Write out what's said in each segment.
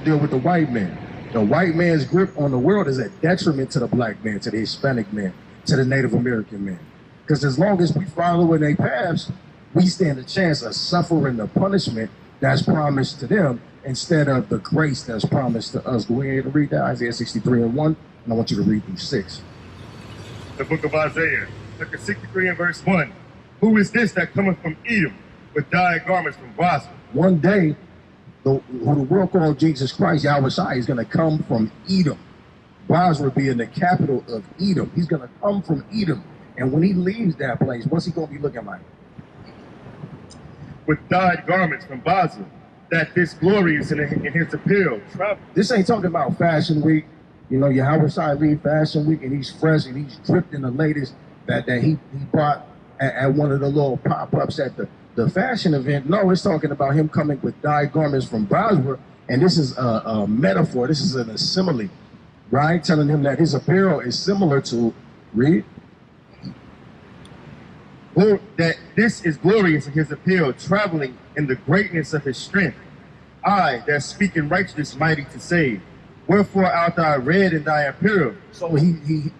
deal with the white man. The white man's grip on the world is a detriment to the black man, to the Hispanic man, to the Native American man. Because as long as we follow in their paths, we stand a chance of suffering the punishment that's promised to them instead of the grace that's promised to us. Go ahead and read that, Isaiah 63:1, and I want you to read through 6. The book of Isaiah, chapter 63 and verse 1. Who is this that cometh from Edom with dyed garments from Basra? One day, who the world called Jesus Christ, Yahweh Shai, is going to come from Edom. Basra being the capital of Edom. He's going to come from Edom. And when he leaves that place, what's he going to be looking like? With dyed garments from Basra, that this glory is in his appeal. This ain't talking about Fashion Week. You know, Yahweh Shai leave Fashion Week and he's fresh and he's dripped in the latest that he bought at one of the little pop-ups at the fashion event. No, it's talking about him coming with dyed garments from Basra, and this is a metaphor. This is an simile, right? Telling him that his apparel is similar to, read? That this is glorious in his appeal, traveling in the greatness of his strength. I, that speak in righteousness, mighty to save. Wherefore art thou red in thy apparel? So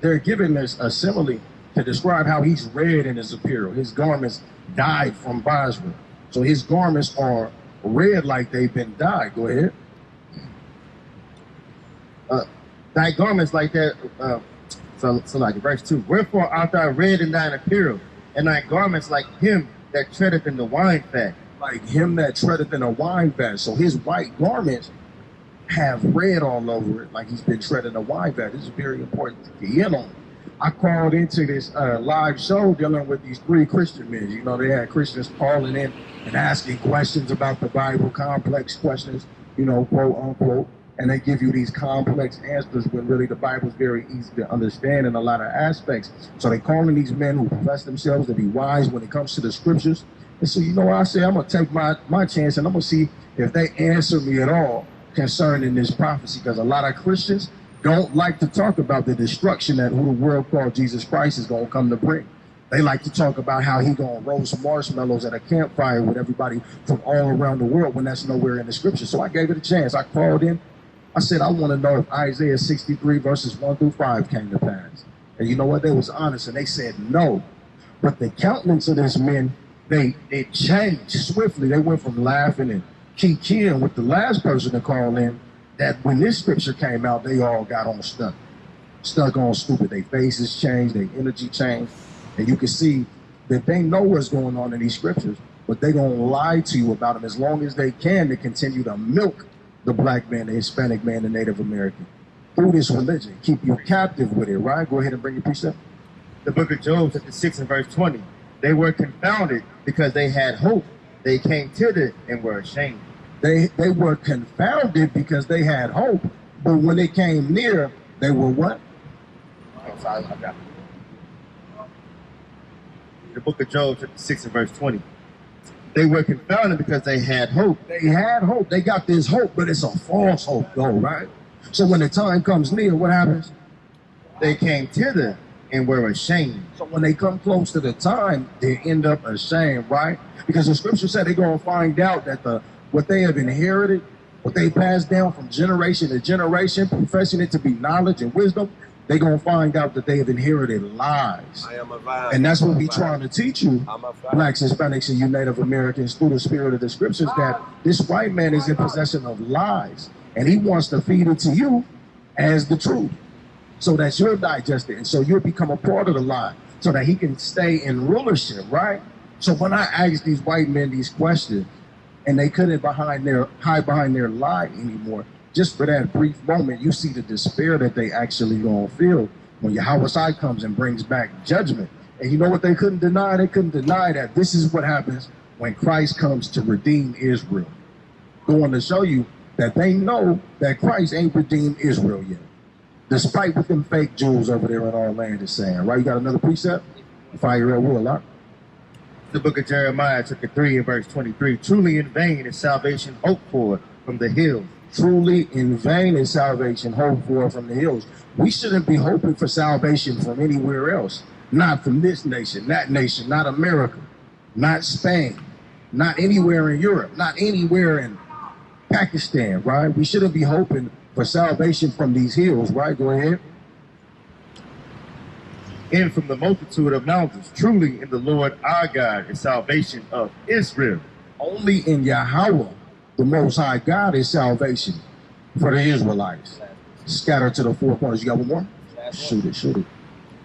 they're giving us a simile to describe how he's red in his apparel. His garments dyed from Basra. So his garments are red like they've been dyed. Go ahead. Thy garments like that, so like verse 2. Wherefore art thou red in thine apparel, and thy garments like him that treadeth in the wine vat. Like him that treadeth in a wine vat. So his white garments have red all over it, like he's been treading a wine vat. This is very important to get in on. I called into this live show dealing with these 3 Christian men. You know, they had Christians calling in and asking questions about the Bible, complex questions, you know, quote unquote. And they give you these complex answers when really the Bible's very easy to understand in a lot of aspects. So they calling these men who profess themselves to be wise when it comes to the scriptures. And so, you know what I say? I'm going to take my chance and I'm going to see if they answer me at all concerning this prophecy. Because a lot of Christians don't like to talk about the destruction that who the world called Jesus Christ is going to come to bring. They like to talk about how he going to roast marshmallows at a campfire with everybody from all around the world when that's nowhere in the scripture. So I gave it a chance. I called in. I said, I want to know if Isaiah 63 verses 1 through 5 came to pass. And you know what? They was honest and they said no. But the countenance of this men, they changed swiftly. They went from laughing and kikiing with the last person to call in, that when this scripture came out, they all got on stuck on stupid. Their faces changed, their energy changed. And you can see that they know what's going on in these scriptures, but they're going to lie to you about them as long as they can to continue to milk the black man, the Hispanic man, the Native American through this religion. Keep you captive with it, right? Go ahead and bring your precept. The book of Job, chapter 6 and verse 20. They were confounded because they had hope. They came thither and were ashamed. They were confounded because they had hope, but when they came near, they were what? Oh, sorry, I got it. The book of Job, chapter 6 and verse 20. They were confounded because they had hope. They had hope. They got this hope, but it's a false hope, though, right? So when the time comes near, what happens? They came thither and were ashamed. So when they come close to the time, they end up ashamed, right? Because the scripture said they're going to find out that what they have inherited, what they passed down from generation to generation, professing it to be knowledge and wisdom, they're going to find out that they have inherited lies. And that's what we're trying to teach you, blacks, Hispanics, and you Native Americans, through the spirit of the scriptures, that this white man is in possession of lies. And he wants to feed it to you as the truth, so that you'll digest it. And so you'll become a part of the lie, so that he can stay in rulership, right? So when I asked these white men these questions, and they couldn't hide behind their lie anymore, just for that brief moment, you see the despair that they actually gonna feel when Yahweh Shai comes and brings back judgment. And you know what they couldn't deny? They couldn't deny that this is what happens when Christ comes to redeem Israel. Going to show you that they know that Christ ain't redeemed Israel yet, despite what them fake Jews over there in our land is saying, right? You got another precept? Fire your will out. The book of Jeremiah, chapter 3 and verse 23. Truly in vain is salvation hoped for from the hills. Truly in vain is salvation hoped for from the hills. We shouldn't be hoping for salvation from anywhere else. Not from this nation, not America, not Spain, not anywhere in Europe, not anywhere in Pakistan, right? We shouldn't be hoping for salvation from these hills, right? Go ahead. And from the multitude of mountains, truly in the Lord our God is salvation of Israel. Only in Yahweh, the Most High God, is salvation for the Israelites. Scattered to the four corners. You got one more? Shoot it, shoot it.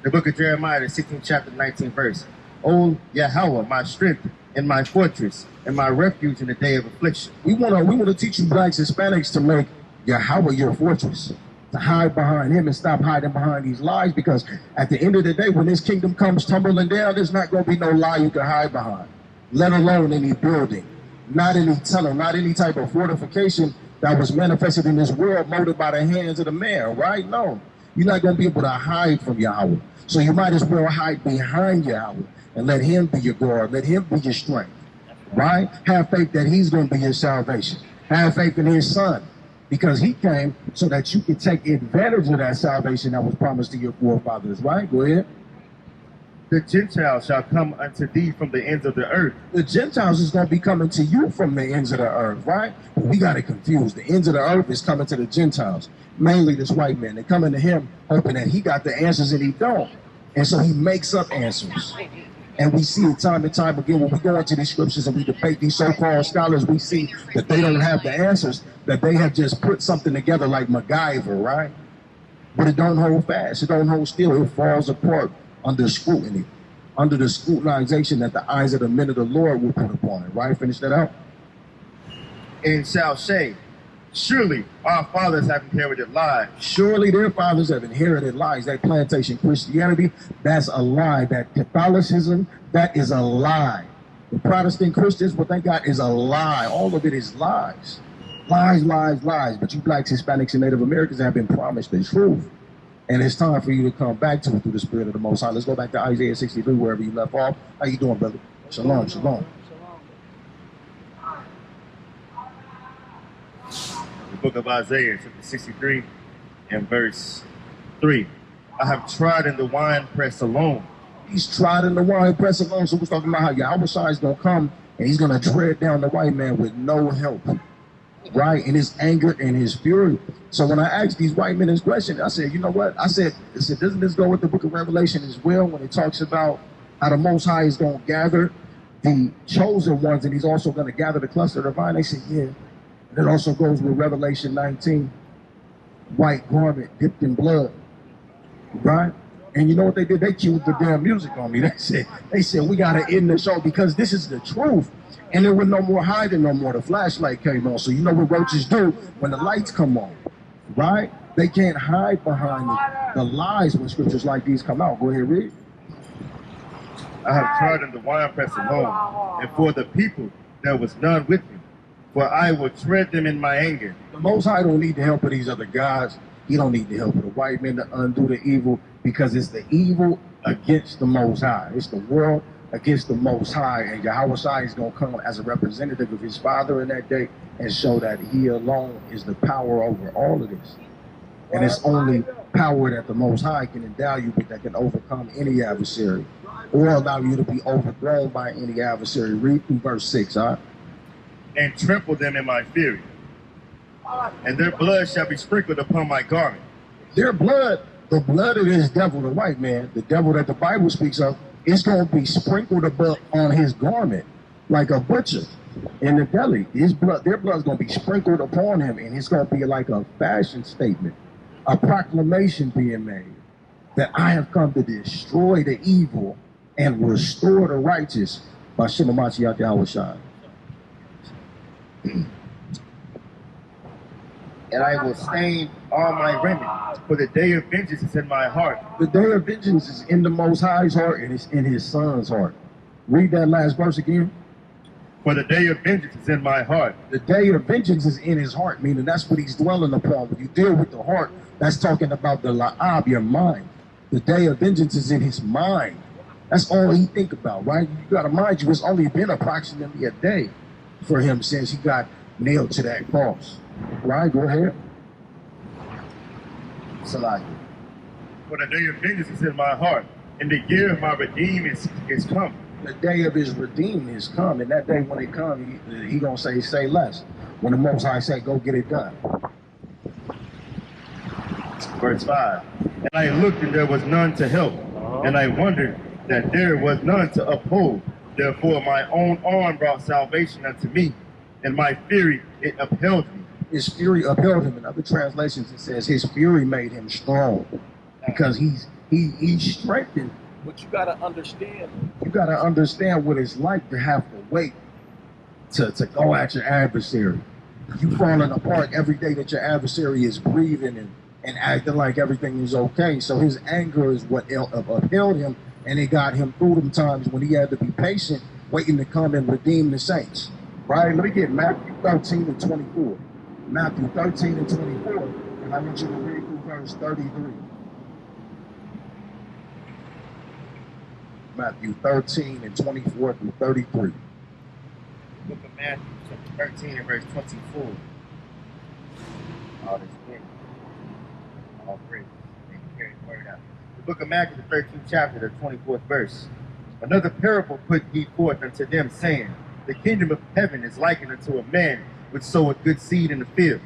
The book of Jeremiah, the 16th chapter, 19th verse. O Yahweh, my strength and my fortress and my refuge in the day of affliction. We want to teach you blacks, Hispanics to make Yahweh your fortress, to hide behind him and stop hiding behind these lies, because at the end of the day, when this kingdom comes tumbling down, there's not going to be no lie you can hide behind, let alone any building, not any tunnel, not any type of fortification that was manifested in this world molded by the hands of the man, right? No, you're not going to be able to hide from Yahweh. So you might as well hide behind Yahweh and let him be your guard, let him be your strength, right? Have faith that he's going to be your salvation. Have faith in his son, because he came so that you can take advantage of that salvation that was promised to your forefathers, right? Go ahead. The Gentiles shall come unto thee from the ends of the earth. The Gentiles is going to be coming to you from the ends of the earth, right? But we got it confused. The ends of the earth is coming to the Gentiles, mainly this white man. They're coming to him hoping that he got the answers and he don't. And so he makes up answers. And we see it time and time again when we go into these scriptures and we debate these so-called scholars, we see that they don't have the answers, that they have just put something together like MacGyver, right? But it don't hold fast. It don't hold still. It falls apart under scrutiny, under the scrutinization that the eyes of the men of the Lord will put upon it, right? Finish that out. And shall say, surely our fathers have inherited lies. Surely their fathers have inherited lies. That plantation Christianity, that's a lie. That Catholicism, that is a lie. The Protestant Christians, what they got is a lie. All of it is lies. Lies, lies, lies. But you blacks, Hispanics, and Native Americans have been promised the truth. And it's time for you to come back to it through the Spirit of the Most High. Let's go back to Isaiah 63, wherever you left off. How you doing, brother? Shalom, shalom. The book of Isaiah, chapter 63, and verse 3. I have trodden the winepress alone. He's trodden the winepress alone. So we're talking about how Yahweh Shai is going to come and he's going to tread down the white man with no help, right? In his anger and his fury. So when I asked these white men this question, I said, you know what? I said, doesn't this go with the book of Revelation as well, when it talks about how the Most High is going to gather the chosen ones and he's also going to gather the cluster of the vine? They said, yeah. And it also goes with Revelation 19, white garment dipped in blood, right? And you know what they did? They cued the damn music on me. They said we got to end the show because this is the truth. And there was no more hiding no more. The flashlight came on. So you know what roaches do when the lights come on, right? They can't hide behind the lies when scriptures like these come out. Go ahead, read. I have trodden the winepress alone, and for the people there was none with me, for I will tread them in my anger. The Most High don't need the help of these other gods. He don't need the help of the white men to undo the evil, because it's the evil against the Most High. It's the world against the Most High, and Yahweh Shai is going to come as a representative of his Father in that day and show that he alone is the power over all of this. And it's only power that the Most High can endow you with that can overcome any adversary or allow you to be overthrown by any adversary. Read through verse 6, huh? And trample them in my fury, and their blood shall be sprinkled upon my garment. Their blood, the blood of this devil, the white man, the devil that the Bible speaks of, it's going to be sprinkled on his garment like a butcher in the deli. His blood, their blood is going to be sprinkled upon him, and it's going to be like a fashion statement, a proclamation being made that I have come to destroy the evil and restore the righteous by Shemamachiach Yahweh Shai. And I will stain all my remnant, for the day of vengeance is in my heart. The day of vengeance is in the Most High's heart, and it's in his son's heart. Read that last verse again. For the day of vengeance is in my heart. The day of vengeance is in his heart, meaning that's what he's dwelling upon. When you deal with the heart, that's talking about the la'ab, your mind. The day of vengeance is in his mind. That's all he think about, right? You got to mind you, it's only been approximately a day for him since he got nailed to that cross. Right, go ahead. Salakia. For the day of vengeance is in my heart, and the year of my redeem is come. The day of his redeeming is come, and that day when it comes, he gonna say less. When the Most High say, go get it done. Verse 5. And I looked, and there was none to help, and I wondered that there was none to uphold. Therefore my own arm brought salvation unto me, and my fury it upheld me. His fury upheld him. In other translations, it says his fury made him strong, because he's strengthened. But you gotta understand. You gotta understand what it's like to have to wait to go at your adversary. You falling apart every day that your adversary is breathing and acting like everything is okay. So his anger is what upheld him, and it got him through them times when he had to be patient, waiting to come and redeem the saints. Right? Let me get Matthew 13 and 24. Matthew 13 and 24, and I want you to read through verse 33. Matthew 13 and 24 through 33. Book of Matthew, chapter 13 and verse 24. All this wind. All praise. They can carry the word out. The book of Matthew, the 13th chapter, the 24th verse. Another parable put he forth unto them, saying, the kingdom of heaven is likened unto a man which soweth good seed in the field.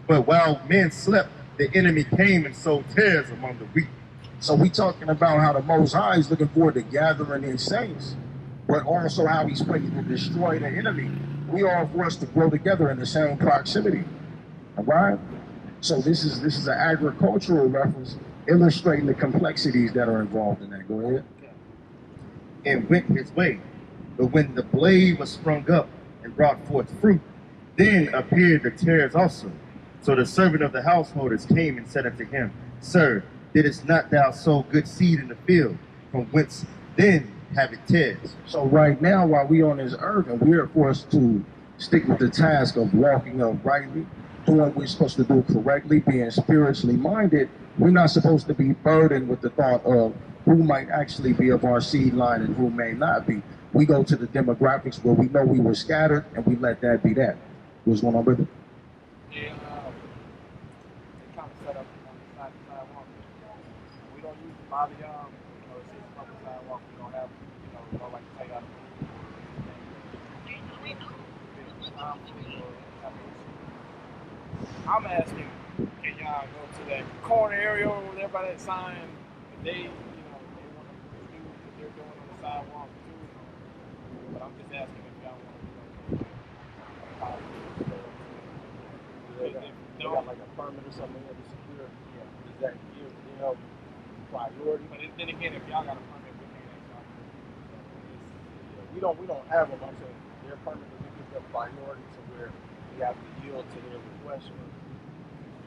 But while men slept, the enemy came and sowed tares among the wheat. So we talking about how the Most High is looking forward to gathering his saints, but also how he's planning to destroy the enemy. We are forced to grow together in the same proximity. All right? So this is an agricultural reference illustrating the complexities that are involved in that. Go ahead. And went his way. But when the blade was sprung up and brought forth fruit, then appeared the tares also. So the servant of the householders came and said unto him, Sir, didst not thou sow good seed in the field? From whence then have it tares? So right now, while we on this earth, and we are forced to stick with the task of walking uprightly, doing what we're supposed to do correctly, being spiritually minded, we're not supposed to be burdened with the thought of who might actually be of our seed line and who may not be. We go to the demographics where we know we were scattered, and we let that be that. What's going on, brother? Yeah, they kind of set up on the side of the sidewalk. We don't use a lot of it's just on the sidewalk. We don't have, we don't like to take out I'm asking, can y'all go to that corner area over there by that sign? If they, they want to do what they're doing on the sidewalk too. But I'm just asking if y'all want to, They got like a permit or something to secure. Yeah. Does that give them priority? But then again, if y'all got a permit, we can't ask y'all. We don't have them. I'm saying their permit doesn't give them priority to where we have to yield to their request.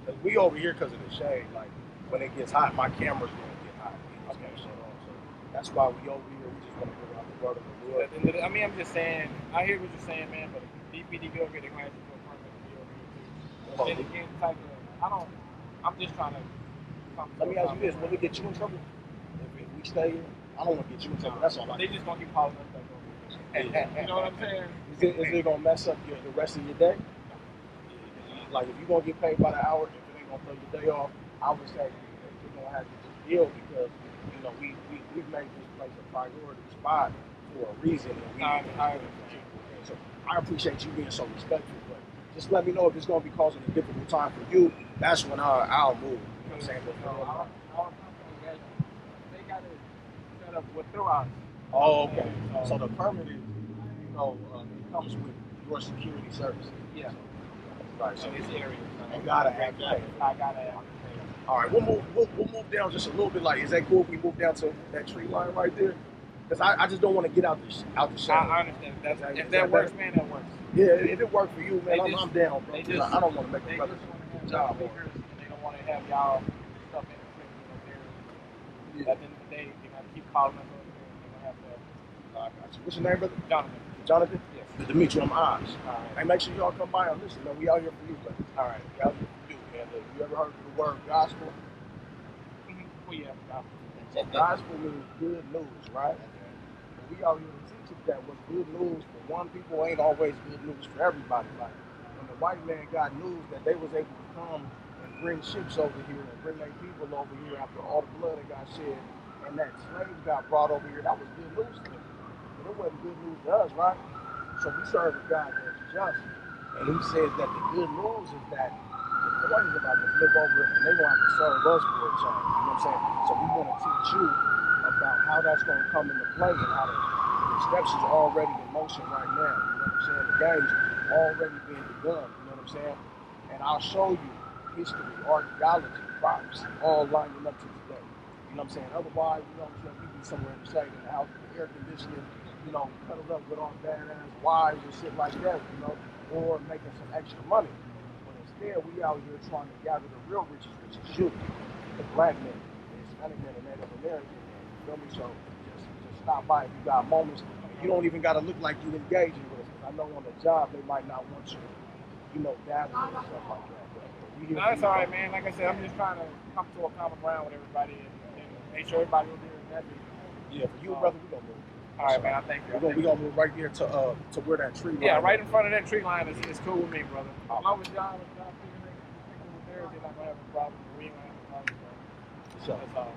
Because we over here because of the shade. Like when it gets hot, my camera's gonna get hot. Okay, shut off. So that's why we over here. We just want to go out the word of the Lord. I mean, I'm just saying. I hear what you're saying, man. But if DPD go over here, they're gonna have to do a permit to be over here too. But then again, I'm just trying to. Let me ask you this: will it get you in trouble if we stay here? I don't want to get you in trouble. That's all. They just gonna keep calling us back over here. You know what I'm saying? Is it gonna mess up the rest of your day? Like if you're gonna get paid by the hour, if it ain't gonna throw your day off, I would say we're gonna have to just deal because we've made this place a priority spot for a reason. And so I appreciate you being so respectful, but just let me know if it's gonna be causing a difficult time for you. That's when I'll move. You know what I'm saying? They got it set up with through us. Oh, okay. So the permit is, it comes with your security service. Yeah. Right. So in this area. You gotta have that. I gotta have it. All right, we'll move down just a little bit. Like, is that cool if we move down to that tree line right there? Because I just don't want to get out the shadow. I understand. If that works, man, that works. Yeah, if it works for you, man, I'm down, bro. I don't want to make the brother job. They don't want to have y'all stuff in the at the end of the day, they're gonna keep calling us over there. They're gonna have to. I got you. What's your name, brother? Jonathan. Jonathan? Yes. Good to meet you. I'm Oz. All right. Hey, make sure y'all come by and listen, man. We out here for you, brother. All right. We out here for you, man. Look, you ever heard of the word gospel? Well, yeah. Gospel means good news, right? And we out here to teach you that what's good news for one people ain't always good news for everybody. Like when the white man got news that they was able to come and bring ships over here and bring their people over here after all the blood that got shed and that slaves got brought over here, that was good news to them. but it wasn't good news to us, right? So we serve a God that's just. And he says that the good news is that the point is about to flip over and they're going to have to serve us for a change. You know what I'm saying? So we want to teach you about how that's going to come into play and how the steps is already in motion right now. You know what I'm saying? The game's already being begun. You know what I'm saying? And I'll show you history, archaeology, props, all lining up to today. You know what I'm saying? Otherwise, you know what I'm saying, we be somewhere in the shade in the house with the air conditioning, you know, cuddled up with all badass wives and shit like that, you know, or making some extra money. But instead, we out here trying to gather the real riches, which is you, the black men, the Hispanic men, and Native American men. You feel me? So just stop by if you got moments. You don't even got to look like you engaging with us. Because I know on the job, they might not want you, you know, dabbling and stuff like that. No, that's all right, man. Like I said, I'm just trying to come to a common ground with everybody and make sure everybody will be happy. Yeah, for you, brother, we gonna move. All right, man. I thank you. We gonna move right there to where that tree line. Yeah, right in front of that tree line is cool with me, brother. As long as y'all figure with theirs, they're not gonna have a problem. We ain't gonna have a problem. So that's all.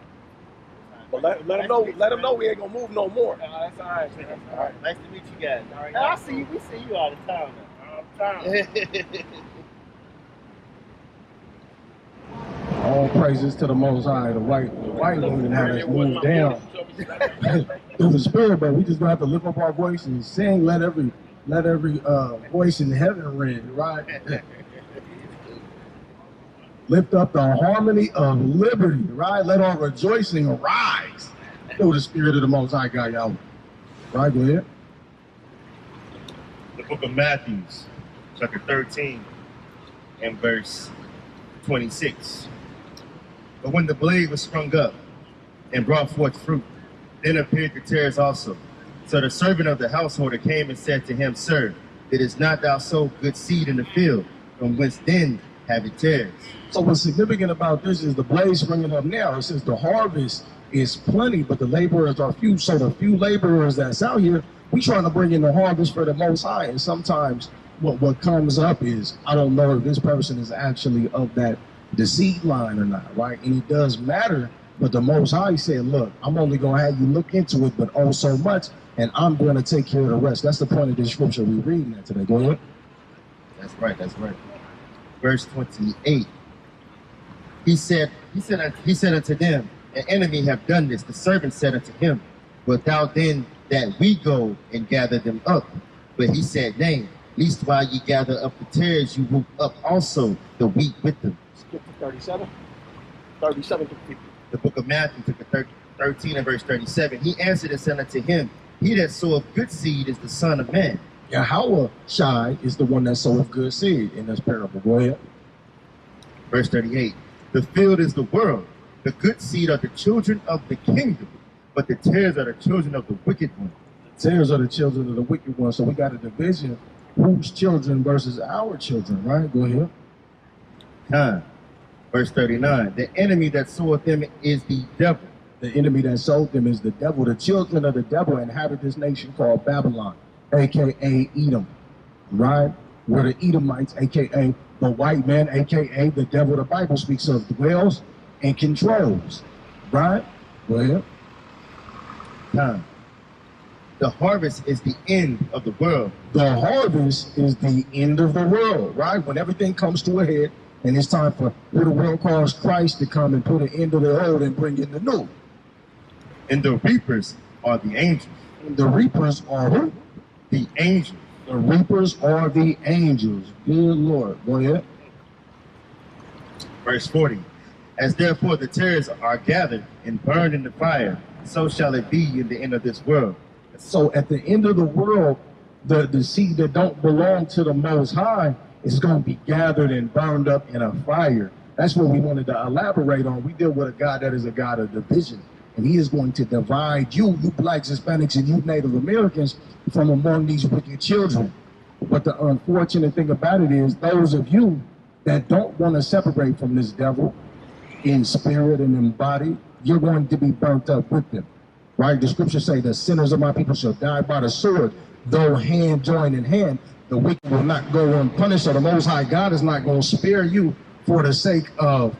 But let them know. Let them know we ain't gonna move no more. That's all right, man. All right, nice to meet you guys. All right, I see you. We see you all the time now. All praises to the Most High. The white woman had us moved down through the spirit, but we just gonna have to lift up our voice and sing. Let every voice in heaven ring, right? Lift up the harmony of liberty, right? Let our rejoicing arise through the spirit of the Most High God, Yahweh. Right, go ahead. The book of Matthew, chapter 13, and verse 26. But when the blade was sprung up and brought forth fruit, then appeared the tares also. So the servant of the householder came and said to him, Sir, it is not thou sow good seed in the field, from whence then have it tares? So what's significant about this is the blade springing up now. It says the harvest is plenty, but the laborers are few. So the few laborers that's out here, we trying to bring in the harvest for the Most High. And sometimes what comes up is, I don't know if this person is actually of the seed line or not, right? And it does matter, but the Most High said, look, I'm only going to have you look into it, but oh so much, and I'm going to take care of the rest. That's the point of this scripture we're reading that today. Go ahead. That's right, that's right. Verse 28. He said unto them, an enemy have done this. The servant said unto him, Wilt thou then that we go and gather them up? But he said, Nay, least while ye gather up the tares, you root up also the wheat with them. Skip to 37. 37 to 50. The book of Matthew, 13 and verse 37. He answered and said unto him, He that soweth good seed is the Son of Man. Yahweh Shai is the one that soweth good seed in this parable. Go ahead. Verse 38. The field is the world. The good seed are the children of the kingdom, but the tares are the children of the wicked one. The tares are the children of the wicked one. So we got a division. Whose children versus our children, right? Go ahead. Verse 39. The enemy that soweth them is the devil. The enemy that sowed them is the devil. The children of the devil inhabit this nation called Babylon, a.k.a. Edom, right? Where the Edomites, a.k.a. the white man, a.k.a. the devil the Bible speaks of, dwells and controls, right? Go ahead. The harvest is the end of the world. The harvest is the end of the world, right? When everything comes to a head and it's time for who the world calls Christ to come and put an end to the old and bring in the new. And the reapers are the angels. And the reapers are who? The angels. The reapers are the angels. Good Lord. Go ahead. Verse 40. As therefore the tares are gathered and burned in the fire, so shall it be in the end of this world. So at the end of the world, the seed that don't belong to the Most High is going to be gathered and burned up in a fire. That's what we wanted to elaborate on. We deal with a God that is a God of division. And he is going to divide you blacks, Hispanics, and you Native Americans from among these wicked children. But the unfortunate thing about it is those of you that don't want to separate from this devil in spirit and in body, you're going to be burnt up with them. Right? The scriptures say the sinners of my people shall die by the sword, though hand join in hand. The wicked will not go unpunished, so the Most High God is not going to spare you for the sake of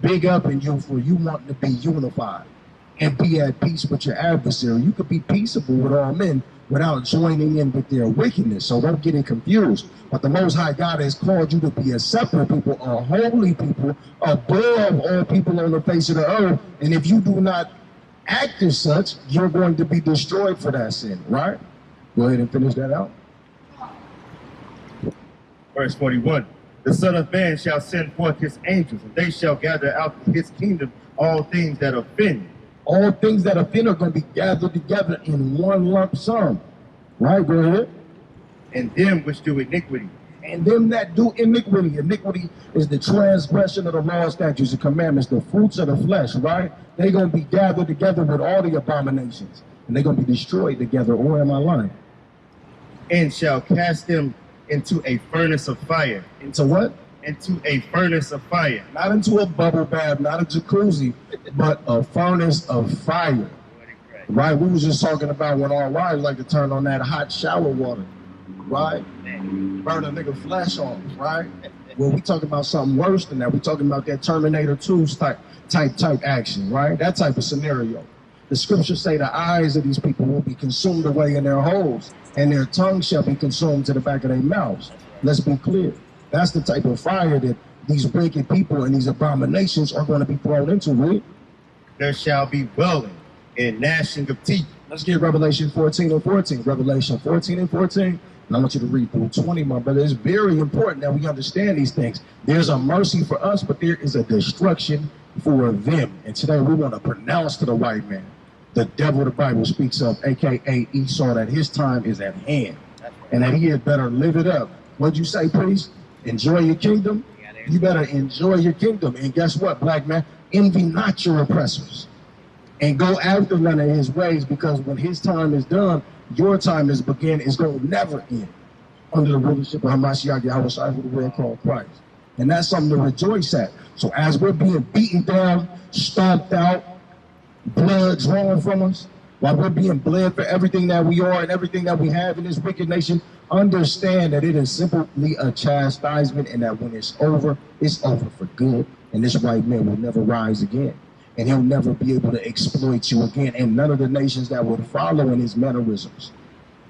big up in you for you wanting to be unified. and be at peace with your adversary. You could be peaceable with all men without joining in with their wickedness. So don't get it confused. But the Most High God has called you to be a separate people, a holy people, above all people on the face of the earth. And if you do not act as such, you're going to be destroyed for that sin, right? Go ahead and finish that out. Verse 41. The Son of Man shall send forth his angels, and they shall gather out of his kingdom all things that offend. All things that offend are going to be gathered together in one lump sum. Right? Go ahead. And them which do iniquity. And them that do iniquity. Iniquity is the transgression of the law, statutes, and commandments, the fruits of the flesh, right? They're going to be gathered together with all the abominations. And they're going to be destroyed together. Or am I lying? And shall cast them into a furnace of fire. Into what? Into a furnace of fire. Not into a bubble bath, not a jacuzzi, but a furnace of fire. Right? We was just talking about when our wives like to turn on that hot shower water. Right? Burn a nigga flesh off, right? Well, we talking about something worse than that. We talking about that Terminator 2 type action, right? That type of scenario. The scriptures say the eyes of these people will be consumed away in their holes, and their tongue shall be consumed to the back of their mouths. Let's be clear. That's the type of fire that these wicked people and these abominations are going to be thrown into, right? There shall be wailing and gnashing of teeth. Let's get Revelation 14 and 14. Revelation 14 and 14. And I want you to read through 20, my brother. It's very important that we understand these things. There's a mercy for us, but there is a destruction for them. And today we want to pronounce to the white man, the devil the Bible speaks of, a.k.a. Esau, that his time is at hand. And that he had better live it up. What'd you say, priest? Enjoy your kingdom? You better enjoy your kingdom. And guess what, black man? Envy not your oppressors. And go after none of his ways, because when his time is done, your time is begin is going to never end under the rulership of Hamashiach Yahushua, who the world called Christ. And that's something to rejoice at. So as we're being beaten down, stomped out, blood drawn from us, while we're being bled for everything that we are and everything that we have in this wicked nation, understand that it is simply a chastisement, and that when it's over for good, and this white man will never rise again. And he'll never be able to exploit you again. And none of the nations that would follow in his mannerisms,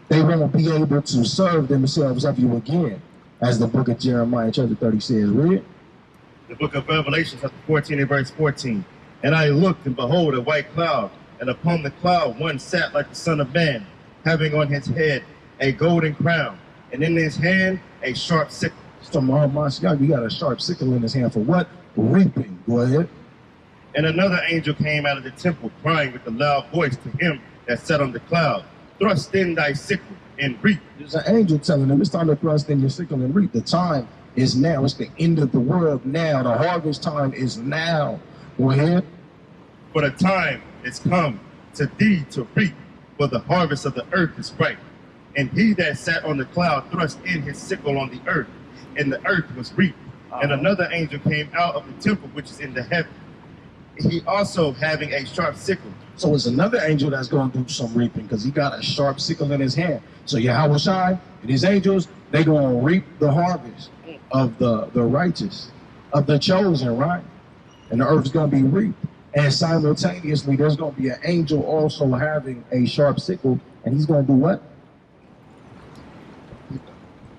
they won't be able to serve themselves of you again. As the book of Jeremiah chapter 30 says, read. The book of Revelation chapter 14 and verse 14. And I looked, and behold, a white cloud, and upon the cloud one sat like the Son of Man, having on his head a golden crown, and in his hand a sharp sickle. So you got a sharp sickle in his hand for what? Reaping. Go ahead. And another angel came out of the temple, crying with a loud voice to him that sat on the cloud, thrust in thy sickle and reap. There's an angel telling him it's time to thrust in your sickle and reap. The time is now. It's the end of the world now. The harvest time is now. Go ahead. For the time is come to thee to reap, for the harvest of the earth is ripe. And he that sat on the cloud thrust in his sickle on the earth, and the earth was reaped. And another angel came out of the temple which is in the heaven, he also having a sharp sickle. So it's another angel that's going to do some reaping, because he got a sharp sickle in his hand. So Yahushua and his angels, they're going to reap the harvest of the righteous, of the chosen, right? And the earth is going to be reaped. And simultaneously, there's going to be an angel also having a sharp sickle, and he's going to do what?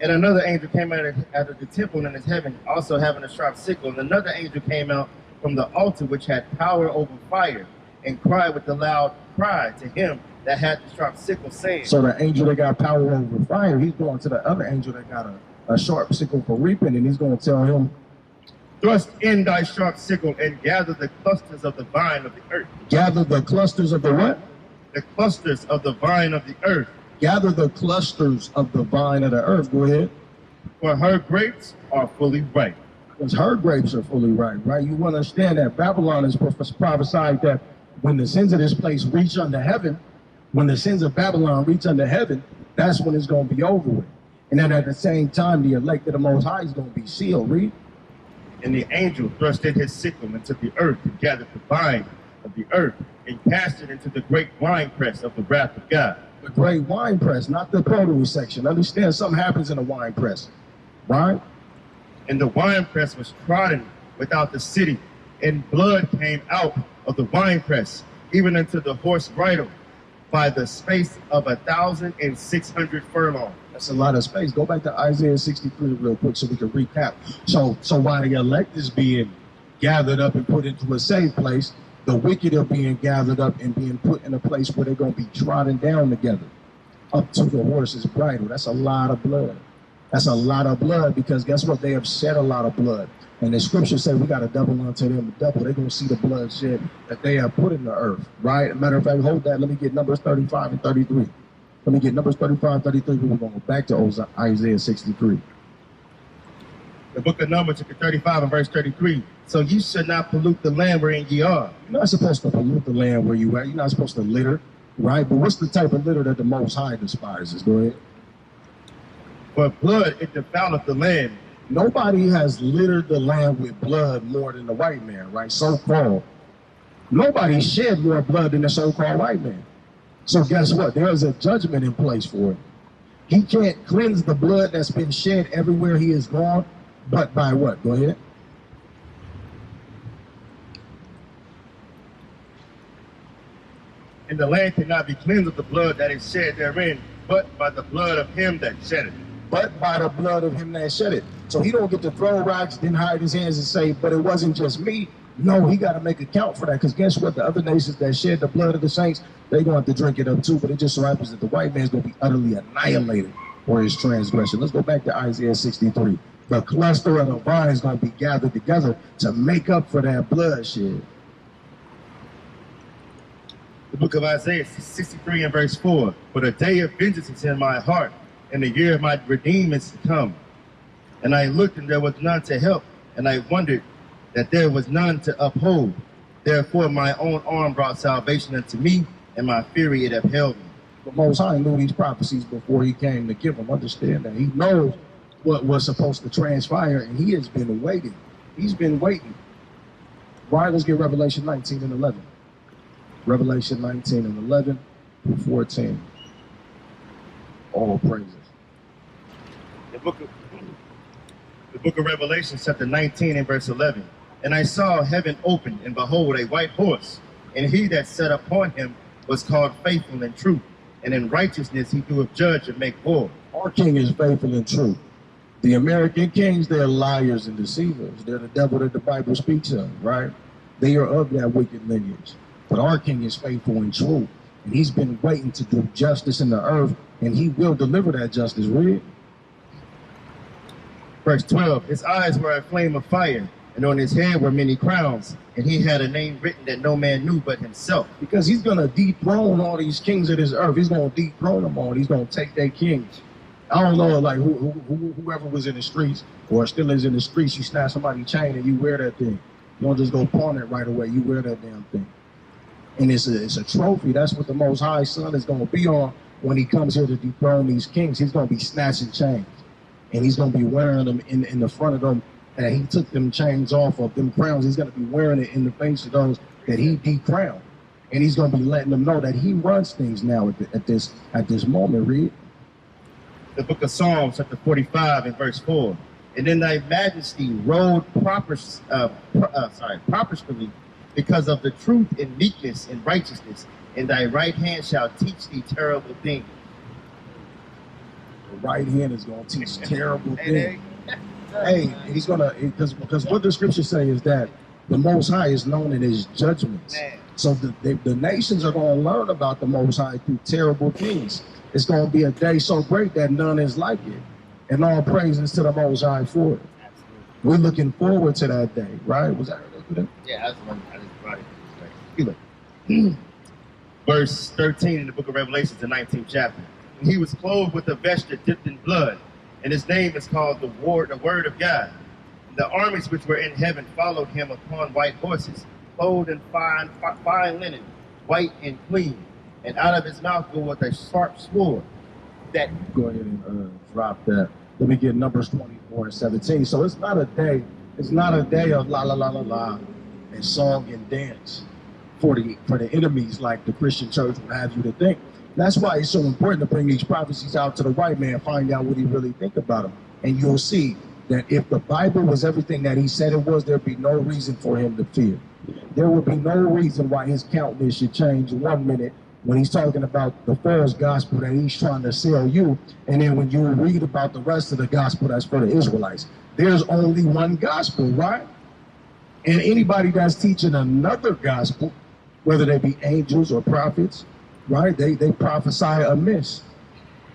And another angel came out of the temple in his heaven, also having a sharp sickle. And another angel came out from the altar which had power over fire, and cried with a loud cry to him that had the sharp sickle, saying. So the angel that got power over fire, he's going to the other angel that got a sharp sickle for reaping, and he's going to tell him, thrust in thy sharp sickle and gather the clusters of the vine of the earth. Gather the clusters of the what? The clusters of the vine of the earth. Gather the clusters of the vine of the earth. Go ahead. For her grapes are fully ripe. Because her grapes are fully ripe, right? You understand that Babylon is prophesied that when the sins of this place reach unto heaven, when the sins of Babylon reach unto heaven, that's when it's going to be over with. And then at the same time, the elect of the Most High is going to be sealed. Read. And the angel thrust in his sickle into the earth and gathered the vine of the earth and cast it into the great winepress of the wrath of God. The great winepress, not the produce section. Understand, something happens in the winepress, right? And the winepress was trodden without the city, and blood came out of the winepress, even unto the horse bridle, by the space of 1,600 furlongs. That's a lot of space. Go back to Isaiah 63 real quick so we can recap. So while the elect is being gathered up and put into a safe place, the wicked are being gathered up and being put in a place where they're going to be trodden down together, up to the horse's bridle. That's a lot of blood. That's a lot of blood, because guess what? They have shed a lot of blood. And the scripture says we got to double unto them double. They're going to see the bloodshed that they have put in the earth, right? Matter of fact, hold that. Let me get Numbers 35 and 33. Let me get Numbers 35, 33. We're going to go back to Isaiah 63. The book of Numbers, chapter 35 and verse 33. So ye should not pollute the land wherein ye are. You're not supposed to pollute the land where you are. You're not supposed to litter, right? But what's the type of litter that the Most High despises? Go ahead. For blood, it defileth the land. Nobody has littered the land with blood more than the white man, right? So-called. Nobody shed more blood than the so-called white man. So guess what? There is a judgment in place for it. He can't cleanse the blood that's been shed everywhere he is gone, but by what? Go ahead. And the land cannot be cleansed of the blood that is shed therein, but by the blood of him that shed it. But by the blood of him that shed it. So he don't get to throw rocks, then hide his hands and say, but it wasn't just me. No, he got to make account for that, because guess what? The other nations that shed the blood of the saints, they're going to have to drink it up too, but it just so happens that the white man's going to be utterly annihilated for his transgression. Let's go back to Isaiah 63. The cluster of the vine is going to be gathered together to make up for that bloodshed. The book of Isaiah 63 and verse 4. For the day of vengeance is in my heart, and the year of my redeeming is come. And I looked, and there was none to help, and I wondered that there was none to uphold. Therefore my own arm brought salvation unto me, and my fury it upheld me. The Most High knew these prophecies before he came to give them. Understand that. He knows what was supposed to transpire, and he has been waiting. He's been waiting. Right, let's get Revelation 19 and 11. Revelation 19 and 11 through 14. All praises. The book of Revelation, chapter 19 and verse 11. And I saw heaven opened, and behold, a white horse, and he that sat upon him was called Faithful and True, and in righteousness he doeth judge and make war. Our king is faithful and true. The American kings, they're liars and deceivers. They're the devil that the Bible speaks of, right? They are of that wicked lineage. But our king is faithful and true, and he's been waiting to do justice in the earth, and he will deliver that justice. Read. Verse 12, his eyes were a flame of fire, and on his head were many crowns, and he had a name written that no man knew but himself. Because he's going to dethrone all these kings of this earth. He's going to dethrone them all. He's going to take their kings. I don't know, like whoever was in the streets or still is in the streets, you snatch somebody's chain and you wear that thing. You don't just go pawn it right away. You wear that damn thing. And it's a trophy. That's what the Most High Son is going to be on when he comes here to dethrone these kings. He's going to be snatching chains. And he's going to be wearing them in the front of them. And he took them chains off of them crowns. He's going to be wearing it in the face of those that he decrowned. And he's going to be letting them know that he runs things now at this moment. Read. The book of Psalms, chapter 45 and verse 4. And in thy majesty rode proportionally because of the truth and meekness and righteousness, and thy right hand shall teach thee terrible things. The right hand is going to teach terrible things. Hey, he's going to, because what the scriptures say is that the Most High is known in his judgments. So the nations are going to learn about the Most High through terrible things. It's going to be a day so great that none is like it. And all praises to the Most High for it. Absolutely. We're looking forward to that day, right? Was that good? Yeah, that's the one I just brought it. Verse 13 in the book of Revelation, the 19th chapter. And he was clothed with a vesture dipped in blood, and his name is called the Word of God. And the armies which were in heaven followed him upon white horses, clothed in fine linen, white and clean. And out of his mouth goeth a sharp sword. That go ahead and drop that. Let me get Numbers 24 and 17. So it's not a day. It's not a day of la la la la la and song and dance for the enemies like the Christian church would have you to think. That's why it's so important to bring these prophecies out to the white man, find out what he really think about them, and you'll see that if the Bible was everything that he said it was, there'd be no reason for him to fear. There would be no reason why his countenance should change 1 minute when he's talking about the false gospel that he's trying to sell you, and then when you read about the rest of the gospel that's for the Israelites. There's only one gospel, right? And anybody that's teaching another gospel, whether they be angels or prophets, right? They prophesy amiss,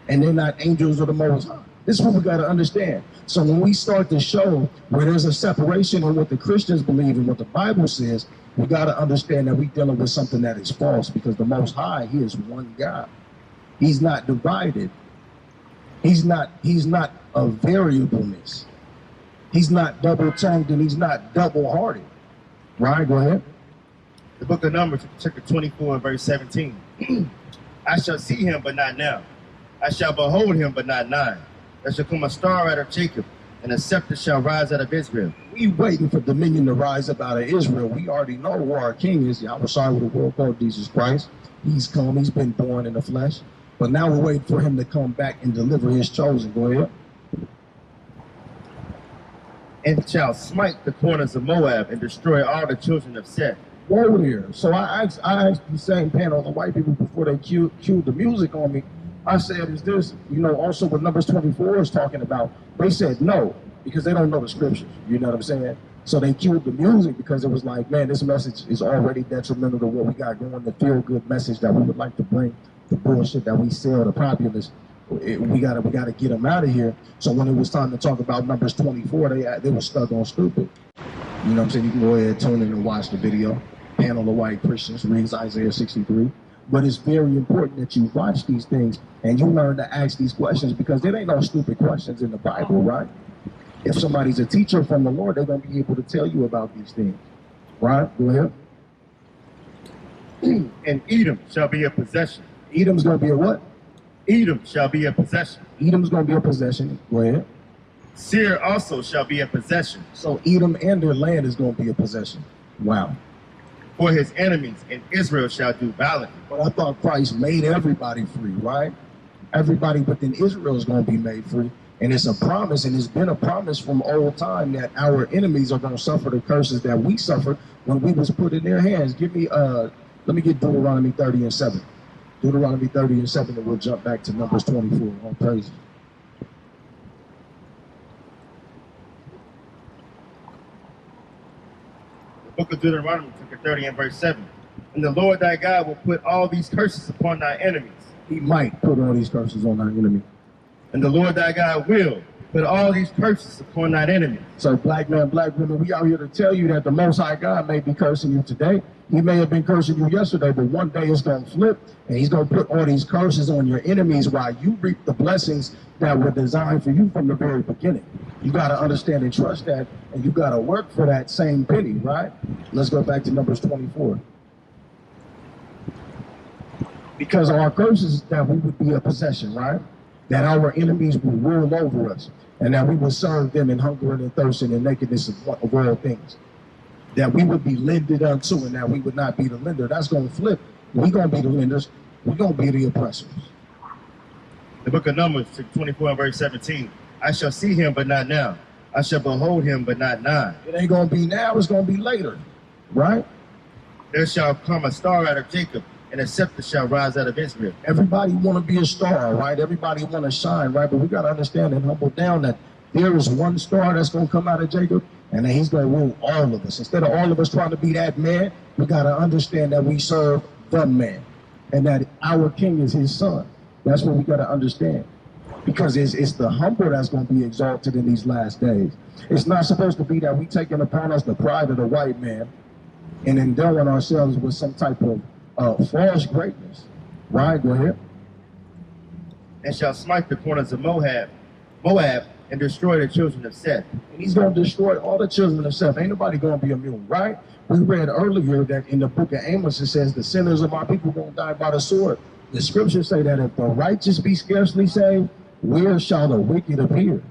and they're not angels of the Most High. This is what we got to understand. So when we start to show where there's a separation in what the Christians believe and what the Bible says, we got to understand that we're dealing with something that is false, because the Most High, he is one God. He's not divided. He's not a variableness. He's not double-tongued, and he's not double-hearted. Right? Go ahead. The book of Numbers, chapter 24, verse 17. I shall see him, but not now. I shall behold him, but not nigh. There shall come a star out of Jacob, and a scepter shall rise out of Israel. We waiting for dominion to rise up out of Israel. We already know who our king is. Yahweh with the world called Jesus Christ. He's come. He's been born in the flesh. But now we're waiting for him to come back and deliver his chosen. Go ahead. And shall smite the corners of Moab and destroy all the children of Seth. Whoa there. So I asked the same panel, the white people, before they cued the music on me. I said, is this, also what Numbers 24 is talking about? They said no, because they don't know the scriptures. You know what I'm saying? So they cued the music because it was like, man, this message is already detrimental to what we got going, the feel-good message that we would like to bring, the bullshit that we sell to populace. We gotta get them out of here. So when it was time to talk about Numbers 24, they were stuck on stupid. You know what I'm saying? You can go ahead, tune in and watch the video. Panel of white Christians reads Isaiah 63. But it's very important that you watch these things and you learn to ask these questions, because there ain't no stupid questions in the Bible, right? If somebody's a teacher from the Lord, they're going to be able to tell you about these things. Right? Go ahead. And Edom shall be a possession. Edom's going to be a what? Edom shall be a possession. Edom's going to be a possession. Go ahead. Seir also shall be a possession. So Edom and their land is going to be a possession. Wow. For his enemies, and Israel shall do valiantly. But I thought Christ made everybody free, right? Everybody within Israel is going to be made free. And it's a promise, and it's been a promise from old time, that our enemies are going to suffer the curses that we suffered when we was put in their hands. Let me get Deuteronomy 30 and 7. Deuteronomy 30 and 7, and we'll jump back to Numbers 24. All praises. Book of Deuteronomy, chapter 30 and verse 7. And the Lord thy God will put all these curses upon thy enemies. He might put all these curses on our enemy. And the Lord thy God will put all these curses upon thine enemies. So black man, black woman, we out here to tell you that the Most High God may be cursing you today. He may have been cursing you yesterday, but one day it's going to flip, and he's going to put all these curses on your enemies while you reap the blessings that were designed for you from the very beginning. You got to understand and trust that, and you got to work for that same penny, right? Let's go back to Numbers 24. Because our curses that we would be a possession, right? That our enemies will rule over us, and that we will serve them in hunger and in thirst and in nakedness of all things. That we would be lended unto, and that we would not be the lender. That's going to flip. We're going to be the lenders. We're going to be the oppressors. The book of Numbers, 24 and verse 17. I shall see him, but not now. I shall behold him, but not nigh. It ain't going to be now. It's going to be later, right? There shall come a star out of Jacob, and a scepter shall rise out of Israel. Everybody want to be a star, right? Everybody want to shine, right? But we got to understand and humble down that there is one star that's going to come out of Jacob, and then he's going to rule all of us. Instead of all of us trying to be that man, we got to understand that we serve the man, and that our king is his son. That's what we got to understand. Because it's the humble that's going to be exalted in these last days. It's not supposed to be that we taking upon us the pride of the white man and endowing ourselves with some type of false greatness. Right? Go ahead. And shall smite the corners of Moab, and destroy the children of Seth. And he's going to destroy all the children of Seth. Ain't nobody going to be immune, right? We read earlier that in the book of Amos, it says the sinners of my people going to die by the sword. The scriptures say that if the righteous be scarcely saved, where shall the wicked appear?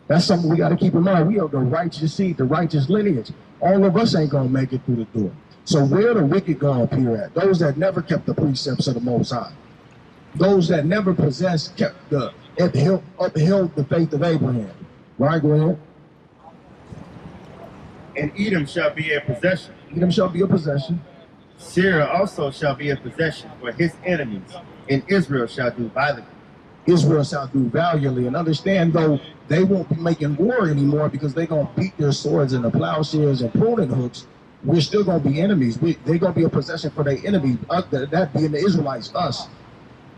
That's something we got to keep in mind. We are the righteous seed, the righteous lineage. All of us ain't going to make it through the door. So where the wicked going to appear at? Those that never kept the precepts of the Most High. Those that never upheld the faith of Abraham. Right, go ahead. And Edom shall be a possession. Edom shall be a possession. Syria also shall be a possession for his enemies, and Israel shall do violently. Israel shall do valiantly. And understand, though, they won't be making war anymore because they're going to beat their swords and the plowshares and pruning hooks. We're still going to be enemies. They're going to be a possession for their enemies, that being the Israelites, us.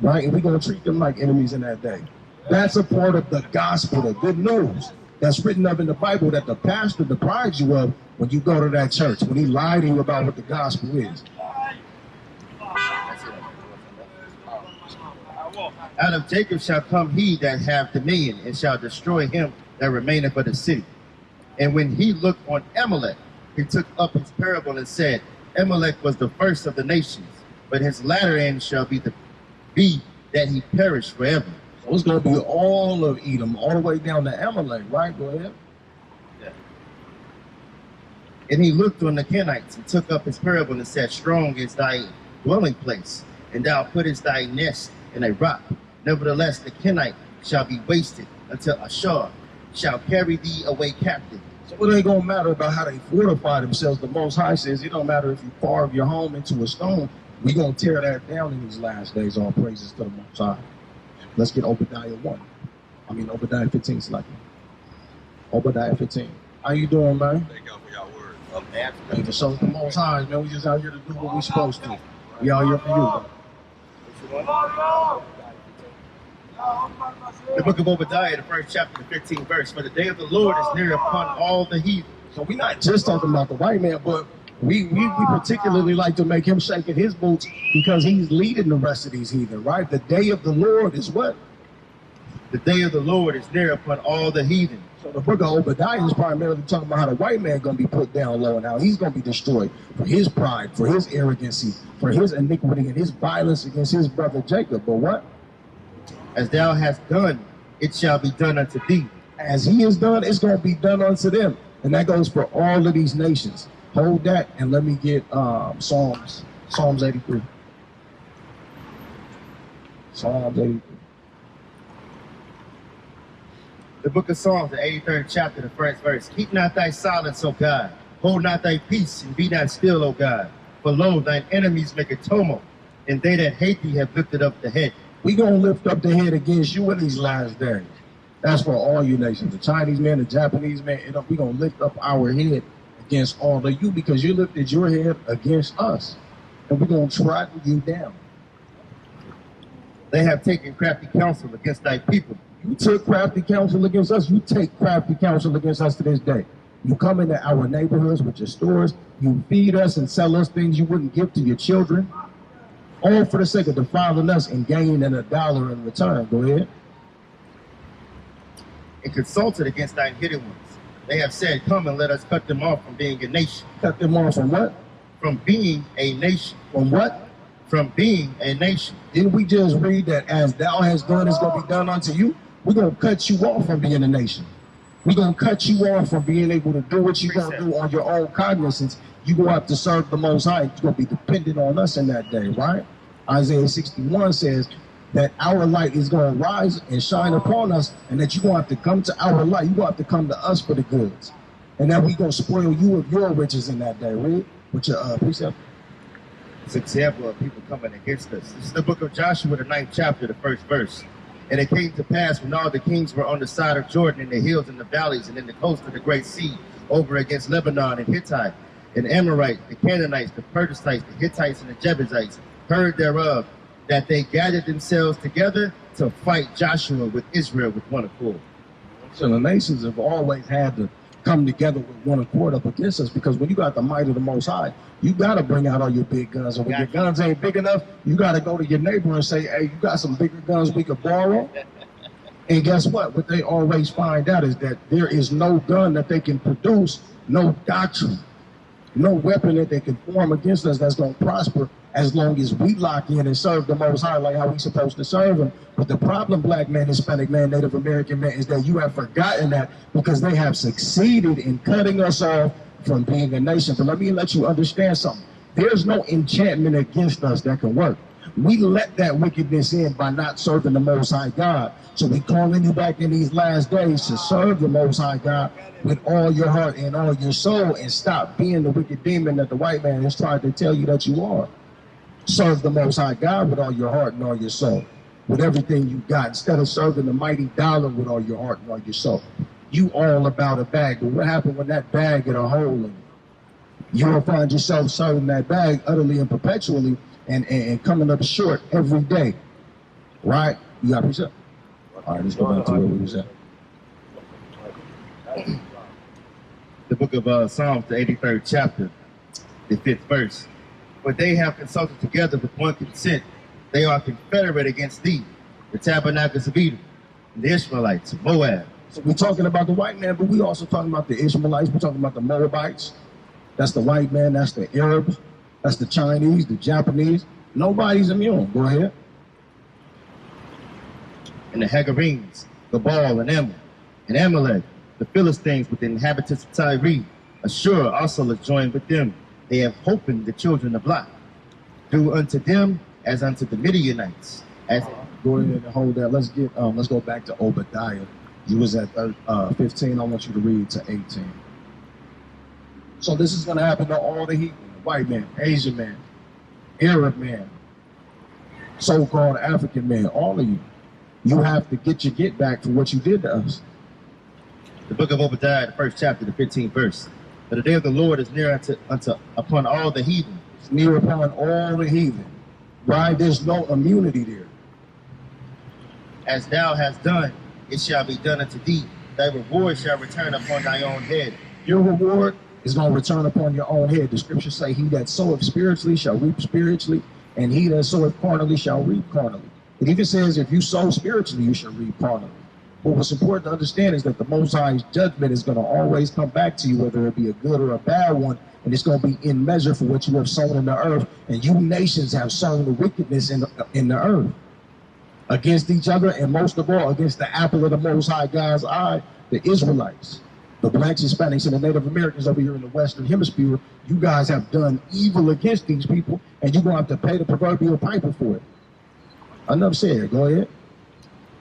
Right? And we're going to treat them like enemies in that day. That's a part of the gospel, the good news that's written up in the Bible that the pastor deprives you of when you go to that church, when he lied to you about what the gospel is. Out of Jacob shall come he that hath dominion, and shall destroy him that remaineth of the city. And when he looked on Amalek, he took up his parable and said, Amalek was the first of the nations, but his latter end shall be that he perish forever. So it's going to be all of Edom, all the way down to Amalek, right? Go ahead. Yeah. And he looked on the Kenites, and took up his parable and said, Strong is thy dwelling place, and thou puttest thy nest in a rock. Nevertheless, the Kenite shall be wasted until Ashur shall carry thee away captive. So it ain't going to matter about how they fortify themselves. The Most High says it don't matter if you carve your home into a stone. We're going to tear that down in these last days. All praises to the Most High. Let's get Obadiah 15, slightly. Obadiah 15. How you doing, man? Thank God for y'all word. Hey, to show the Most High, man. We just out here to do what we supposed to. We out here for you, man. The book of Obadiah, the first chapter, the 15th verse. For the day of the Lord is near upon all the heathen. So we're not just talking about the white man, but we particularly like to make him shake in his boots because he's leading the rest of these heathen, right? The day of the Lord is what? The day of the Lord is near upon all the heathen. So the book of Obadiah is primarily talking about how the white man going to be put down low and how he's going to be destroyed for his pride, for his arrogancy, for his iniquity and his violence against his brother Jacob. But what? As thou hast done, it shall be done unto thee. As he has done, it's going to be done unto them. And that goes for all of these nations. Hold that and let me get Psalms 83. Psalms 83. The book of Psalms, the 83rd chapter, the first verse. Keep not thy silence, O God. Hold not thy peace, and be not still, O God. For lo, thine enemies make a tumult, and they that hate thee have lifted up the head. We're going to lift up the head against you in these last days. That's for all you nations. The Chinese man, the Japanese man, we're going to lift up our head against all of you because you lifted your head against us. And we're going to trample you down. They have taken crafty counsel against thy people. You took crafty counsel against us. You take crafty counsel against us to this day. You come into our neighborhoods with your stores. You feed us and sell us things you wouldn't give to your children. All for the sake of defiling us and gaining $1 in return. Go ahead. And consulted against thine hidden ones. They have said, come and let us cut them off from being a nation. Cut them off from what? From being a nation. From what? From being a nation. Didn't we just read that as thou hast done, it's going to be done unto you? We're going to cut you off from being a nation. We're going to cut you off from being able to do what you're going to do on your own cognizance. You're going to have to serve the Most High. It's going to be dependent on us in that day, right? Isaiah 61 says that our light is going to rise and shine upon us, and that you're going to have to come to our light. You're going to have to come to us for the goods. And that we're going to spoil you of your riches in that day. Read with your precept. It's an example of people coming against us. This is the book of Joshua, the 9th chapter, the first verse. And it came to pass when all the kings were on the side of Jordan, in the hills and the valleys, and in the coast of the great sea, over against Lebanon and Hittite, and Amorite, the Canaanites, the Perizzites, the Hittites, and the Jebusites, heard thereof, that they gathered themselves together to fight Joshua with Israel with one accord. So the nations have always had to come together with one accord up against us, because when you got the might of the Most High, you got to bring out all your big guns. And when your guns ain't big enough, you got to go to your neighbor and say, hey, you got some bigger guns we could borrow? And guess what? What they always find out is that there is no gun that they can produce, no doctrine, no weapon that they can form against us that's going to prosper as long as we lock in and serve the Most High like how we supposed to serve him. But the problem, black man, Hispanic man, Native American man, is that you have forgotten that because they have succeeded in cutting us off from being a nation. But let me let you understand something. There's no enchantment against us that can work. We let that wickedness in by not serving the Most High God. So we calling you back in these last days to serve the Most High God with all your heart and all your soul, and stop being the wicked demon that the white man has tried to tell you that you are. Serve the Most High God with all your heart and all your soul, with everything you got, instead of serving the mighty dollar with all your heart and all your soul. You all about a bag, but what happened when that bag get a hole in it? You'll find yourself serving that bag utterly and perpetually, and coming up short every day, right? You got a precept? All right, let's go back to where we was at. The book of Psalms, the 83rd chapter, the 5th verse. For they have consulted together with one consent. They are confederate against thee, the tabernacles of Edom, and the Ishmaelites of Moab. So we're talking about the white man, but we also talking about the Ishmaelites. We're talking about the Moabites. That's the white man. That's the Arabs. That's the Chinese, the Japanese. Nobody's immune. Go ahead. And the Hagarenes, Gabal and Ammon, and Amalek, the Philistines with the inhabitants of Tyre. Ashur also is joined with them. They have holpen the children of Lot. Do unto them as unto the Midianites. As Go ahead and hold that. Let's go back to Obadiah. You was at 15. I want you to read to 18. So this is going to happen to all the heathen, the white man, Asian man, Arab man, so-called African man, all of you. You have to get your get back for what you did to us. the book of Obadiah, the 1st chapter, the 15th verse. But the day of the Lord is near upon all the heathen. It's near upon all the heathen. Right? There's no immunity there. As thou hast done, it shall be done unto thee. Thy reward shall return upon thy own head. Your reward is going to return upon your own head. The scriptures say, he that soweth spiritually shall reap spiritually, and he that soweth carnally shall reap carnally. It even says, if you sow spiritually, you shall reap carnally. But what's important to understand is that the Most High's judgment is going to always come back to you, whether it be a good or a bad one, and it's going to be in measure for what you have sown in the earth. And you nations have sown the wickedness in the earth against each other, and most of all against the apple of the Most High God's eye, the Israelites. The blacks, Hispanics, and the Native Americans over here in the Western Hemisphere, you guys have done evil against these people, and you're going to have to pay the proverbial piper for it. Enough said. Go ahead.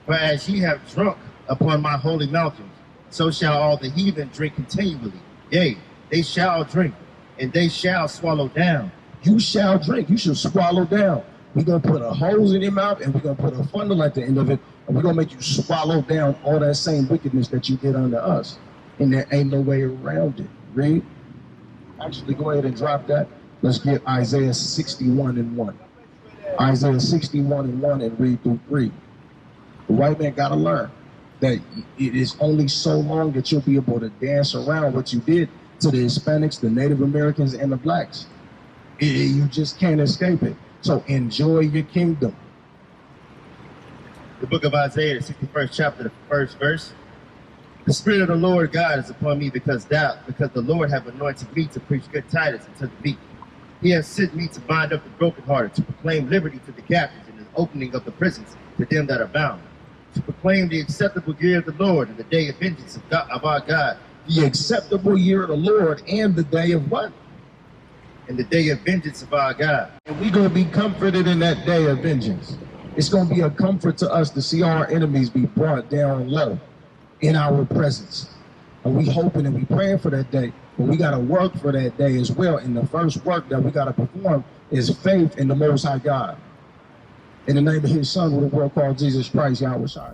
For as ye have drunk upon my holy mountains, so shall all the heathen drink continually. Yea, they shall drink, and they shall swallow down. You shall drink. You shall swallow down. We're going to put a hose in your mouth, and we're going to put a funnel at the end of it, and we're going to make you swallow down all that same wickedness that you did unto us. And there ain't no way around it. Read. Actually, go ahead and drop that. Let's get Isaiah 61 and 1. Isaiah 61 and 1 and read through 3. The white man got to learn that it is only so long that you'll be able to dance around what you did to the Hispanics, the Native Americans, and the blacks. You just can't escape it. So enjoy your kingdom. The book of Isaiah, the 61st chapter, the 1st verse. The Spirit of the Lord God is upon me because the Lord have anointed me to preach good tidings unto the meek. He has sent me to bind up the brokenhearted, to proclaim liberty to the captives, and the opening of the prisons to them that are bound, to proclaim the acceptable year of the Lord and the day of vengeance of our God. The acceptable year of the Lord and the day of what? And the day of vengeance of our God. And we're going to be comforted in that day of vengeance. It's going to be a comfort to us to see our enemies be brought down low in our presence. And we hoping and we praying for that day, but we got to work for that day as well. And the first work that we got to perform is faith in the Most High God. In the name of his son, with a world called Jesus Christ, Yahweh Shai.